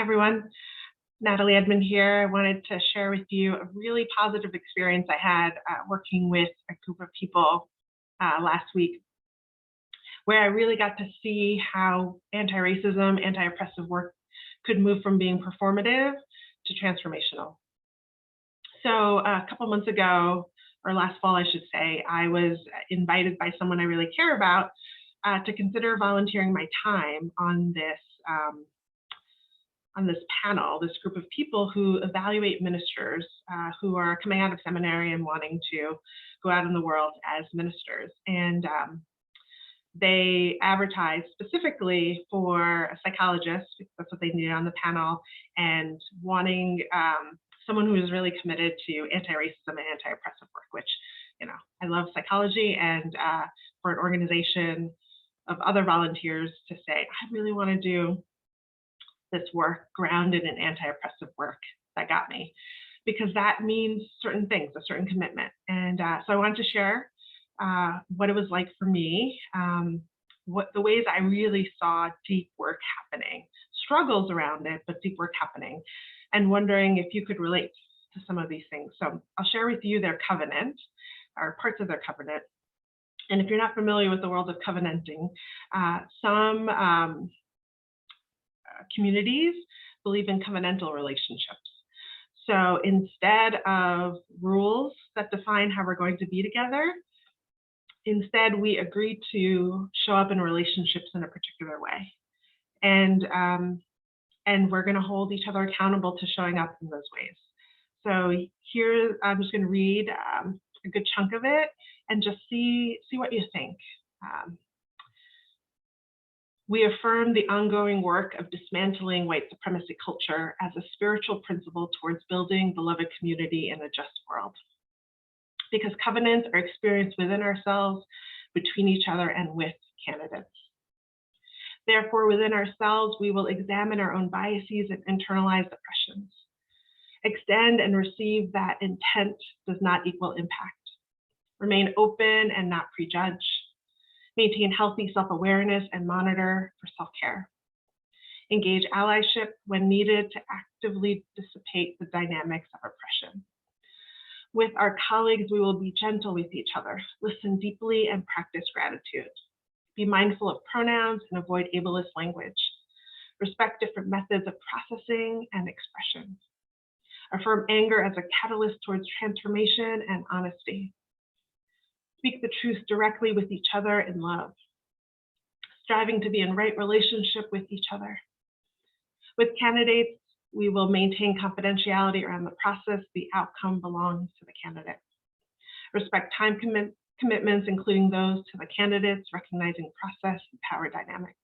Hi, everyone. Nathalie Edmond here. I wanted to share with you a really positive experience I had working with a group of people last week, where I really got to see how anti-racism, anti-oppressive work could move from being performative to transformational. So a couple months ago, or last fall, I should say, I was invited by someone I really care about to consider volunteering my time on this panel, this group of people who evaluate ministers who are coming out of seminary and wanting to go out in the world as ministers. And they advertised specifically for a psychologist, because that's what they needed on the panel, and wanting someone who is really committed to anti-racism and anti-oppressive work, which, I love psychology, and for an organization of other volunteers to say, I really want to do this work grounded in anti-oppressive work, that got me, because that means certain things, a certain commitment. And so I wanted to share what it was like for me, what the ways I really saw deep work happening, struggles around it, but deep work happening, and wondering if you could relate to some of these things. So I'll share with you their covenant, or parts of their covenant. And if you're not familiar with the world of covenanting, some communities believe in covenantal relationships. So instead of rules that define how we're going to be together, instead we agree to show up in relationships in a particular way. And we're going to hold each other accountable to showing up in those ways. So here, I'm just going to read a good chunk of it and just see what you think. We affirm the ongoing work of dismantling white supremacy culture as a spiritual principle towards building beloved community in a just world. Because covenants are experienced within ourselves, between each other, and with candidates. Therefore, within ourselves, we will examine our own biases and internalized oppressions. Extend and receive that intent does not equal impact. Remain open and not prejudge. Maintain healthy self-awareness and monitor for self-care. Engage allyship when needed to actively dissipate the dynamics of oppression. With our colleagues, we will be gentle with each other, listen deeply, and practice gratitude. Be mindful of pronouns and avoid ableist language. Respect different methods of processing and expression. Affirm anger as a catalyst towards transformation and honesty. Speak the truth directly with each other in love, striving to be in right relationship with each other. With candidates, we will maintain confidentiality around the process. The outcome belongs to the candidate. Respect time commitments, including those to the candidates, recognizing process and power dynamics.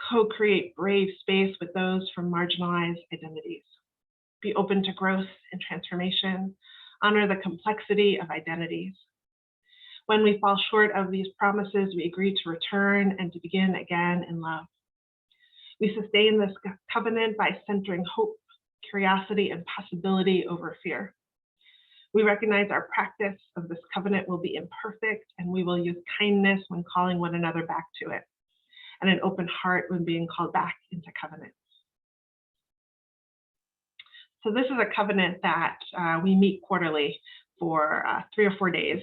Co-create brave space with those from marginalized identities. Be open to growth and transformation. Honor the complexity of identities. When we fall short of these promises, we agree to return and to begin again in love. We sustain this covenant by centering hope, curiosity, and possibility over fear. We recognize our practice of this covenant will be imperfect, and we will use kindness when calling one another back to it, and an open heart when being called back into covenant. So this is a covenant that we meet quarterly for 3 or 4 days.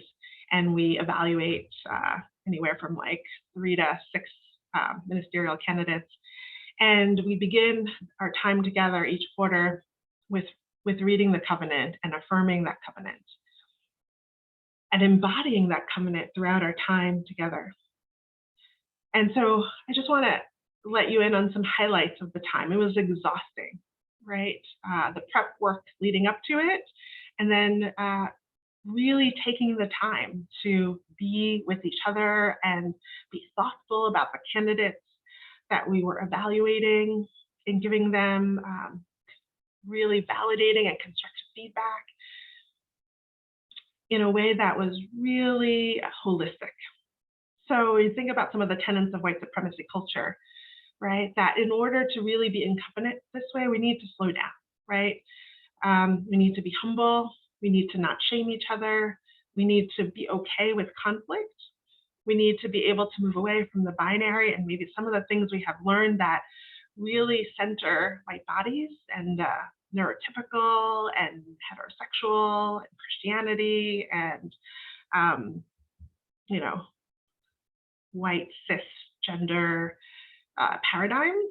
And we evaluate anywhere from like 3 to 6 ministerial candidates. And we begin our time together each quarter with reading the covenant and affirming that covenant and embodying that covenant throughout our time together. And so I just want to let you in on some highlights of the time. It was exhausting, right? The prep work leading up to it, and then really taking the time to be with each other and be thoughtful about the candidates that we were evaluating and giving them really validating and constructive feedback in a way that was really holistic. So you think about some of the tenets of white supremacy culture, right? That in order to really be in covenant this way, we need to slow down, right? We need to be humble. We need to not shame each other. We need to be okay with conflict. We need to be able to move away from the binary and maybe some of the things we have learned that really center white bodies and neurotypical and heterosexual and Christianity and, you know, white cisgender paradigms.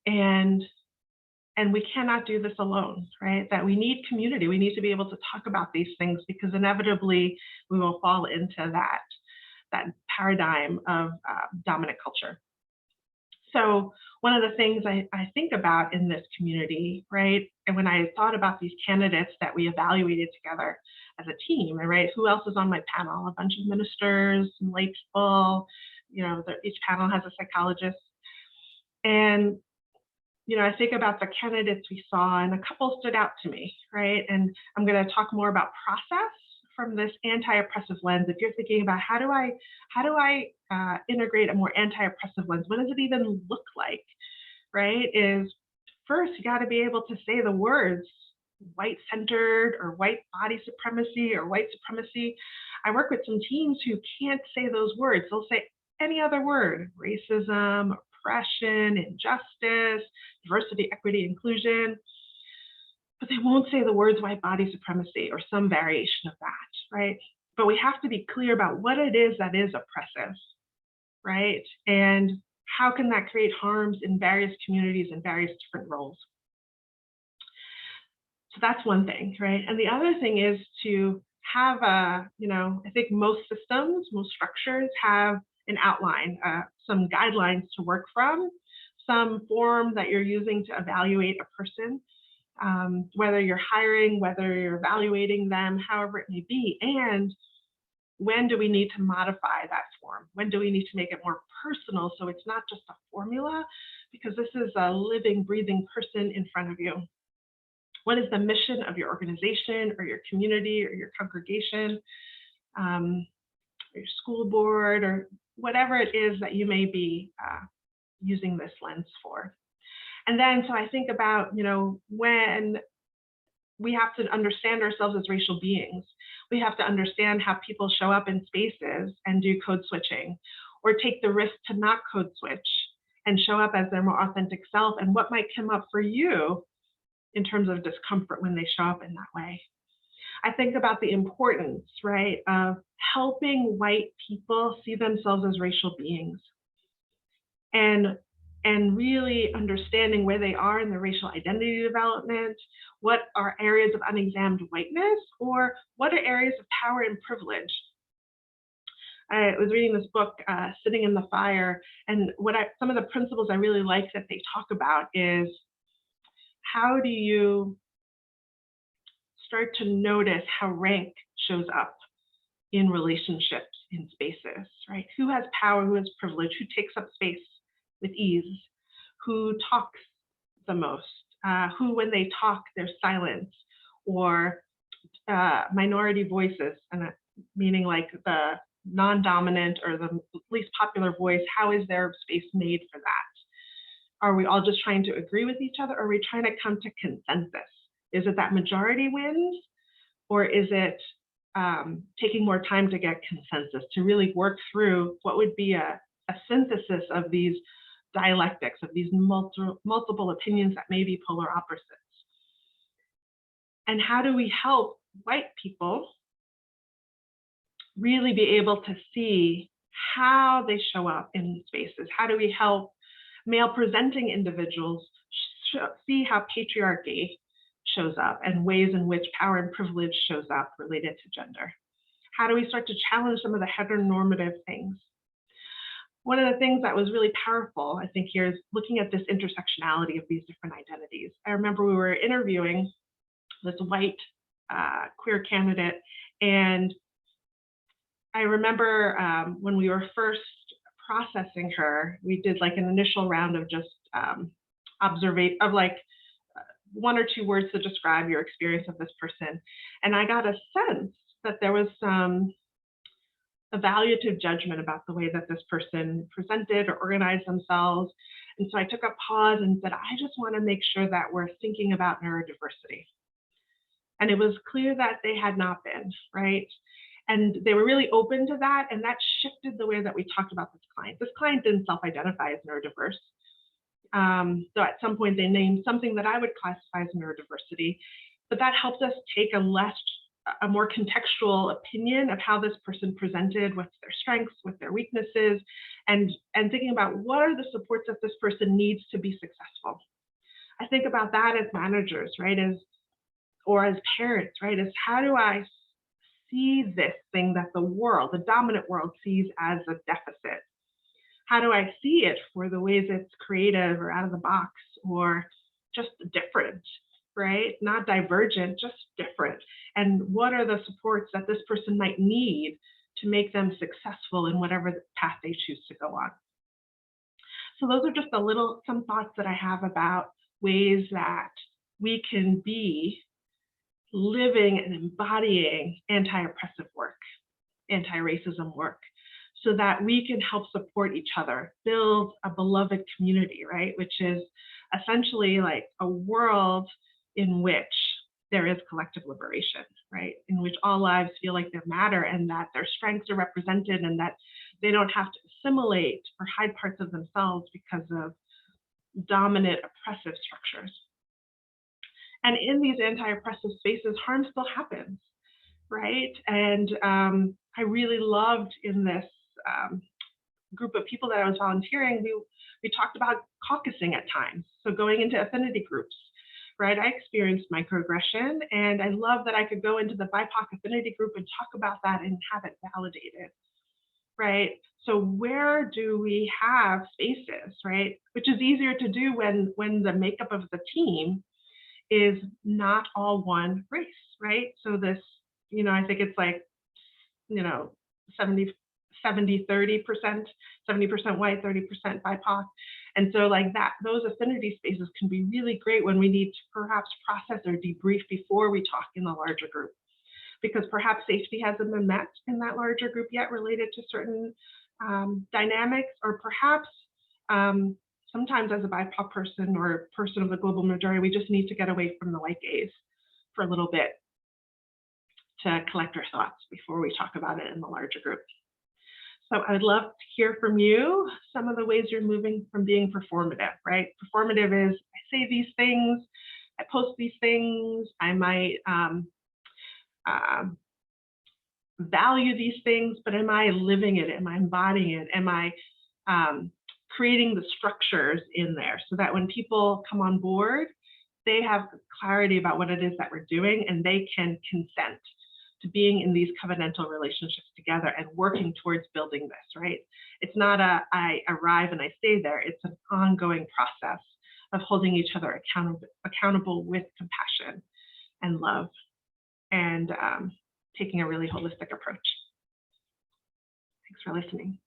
And we cannot do this alone, right? That we need community. We need to be able to talk about these things because inevitably we will fall into that paradigm of dominant culture. So one of the things I think about in this community, right, and when I thought about these candidates that we evaluated together as a team, right, who else is on my panel? A bunch of ministers, some lay people, you know, each panel has a psychologist. And you know, I think about the candidates we saw, and a couple stood out to me, right? And I'm going to talk more about process from this anti-oppressive lens. If you're thinking about how do I integrate a more anti-oppressive lens, what does it even look like, right? Is first you got to be able to say the words white-centered or white body supremacy or white supremacy. I work with some teams who can't say those words. They'll say any other word: racism, oppression, injustice, diversity, equity, inclusion, but they won't say the words white body supremacy or some variation of that, right? But we have to be clear about what it is that is oppressive, right? And how can that create harms in various communities and various different roles? So that's one thing, right? And the other thing is to have you know, I think most systems, most structures have an outline, some guidelines to work from, some form that you're using to evaluate a person, whether you're hiring, whether you're evaluating them, however it may be. And when do we need to modify that form? When do we need to make it more personal so it's not just a formula? Because this is a living, breathing person in front of you. What is the mission of your organization or your community or your congregation, or your school board, or whatever it is that you may be using this lens for? And then, so I think about, you know, when we have to understand ourselves as racial beings, we have to understand how people show up in spaces and do code switching, or take the risk to not code switch and show up as their more authentic self, and what might come up for you in terms of discomfort when they show up in that way. I think about the importance, right, of helping white people see themselves as racial beings, and really understanding where they are in their racial identity development, what are areas of unexamined whiteness, or what are areas of power and privilege. I was reading this book, Sitting in the Fire, and some of the principles I really like that they talk about is how do you start to notice how rank shows up in relationships, in spaces, right? Who has power, who has privilege, who takes up space with ease, who talks the most, who, when they talk, there's silence, or minority voices, and meaning like the non-dominant or the least popular voice, how is their space made for that? Are we all just trying to agree with each other, or are we trying to come to consensus? Is it that majority wins, or is it taking more time to get consensus, to really work through what would be a synthesis of these dialectics, of these multiple opinions that may be polar opposites? And how do we help white people really be able to see how they show up in spaces? How do we help male presenting individuals see how patriarchy shows up and ways in which power and privilege shows up related to gender? How do we start to challenge some of the heteronormative things? One of the things that was really powerful, I think, here is looking at this intersectionality of these different identities. I remember we were interviewing this white queer candidate, and I remember when we were first processing her, we did like an initial round of just observation of like one or two words to describe your experience of this person. And I got a sense that there was some evaluative judgment about the way that this person presented or organized themselves. And so I took a pause and said, I just want to make sure that we're thinking about neurodiversity. And it was clear that they had not been, right? And they were really open to that, and that shifted the way that we talked about this client. This client didn't self-identify as neurodiverse. So at some point they named something that I would classify as neurodiversity, but that helped us take a more contextual opinion of how this person presented, what's their strengths, what their weaknesses, and thinking about what are the supports that this person needs to be successful. I think about that as managers, right? Or as parents, right? As how do I see this thing that the dominant world sees as a deficit? How do I see it for the ways it's creative or out of the box or just different, right? Not divergent, just different. And what are the supports that this person might need to make them successful in whatever path they choose to go on? So those are just some thoughts that I have about ways that we can be living and embodying anti-oppressive work, anti-racism work, so that we can help support each other, build a beloved community, right? Which is essentially like a world in which there is collective liberation, right? In which all lives feel like they matter and that their strengths are represented and that they don't have to assimilate or hide parts of themselves because of dominant oppressive structures. And in these anti-oppressive spaces, harm still happens, right? And I really loved in this group of people that I was volunteering, we talked about caucusing at times. So going into affinity groups, right? I experienced microaggression and I love that I could go into the BIPOC affinity group and talk about that and have it validated, right? So where do we have spaces, right? Which is easier to do when the makeup of the team is not all one race, right? So this, I think it's like, 70, 30%, 70% white, 30% BIPOC. And so like that, those affinity spaces can be really great when we need to perhaps process or debrief before we talk in the larger group, because perhaps safety hasn't been met in that larger group yet related to certain dynamics, or perhaps sometimes as a BIPOC person or person of the global majority, we just need to get away from the white gaze for a little bit to collect our thoughts before we talk about it in the larger group. So I'd love to hear from you some of the ways you're moving from being performative, right? Performative is I say these things, I post these things, I might value these things, but am I living it? Am I embodying it? Am I creating the structures in there so that when people come on board, they have clarity about what it is that we're doing and they can consent to being in these covenantal relationships together and working towards building this, right? It's not I arrive and I stay there. It's an ongoing process of holding each other accountable with compassion and love and taking a really holistic approach. Thanks for listening.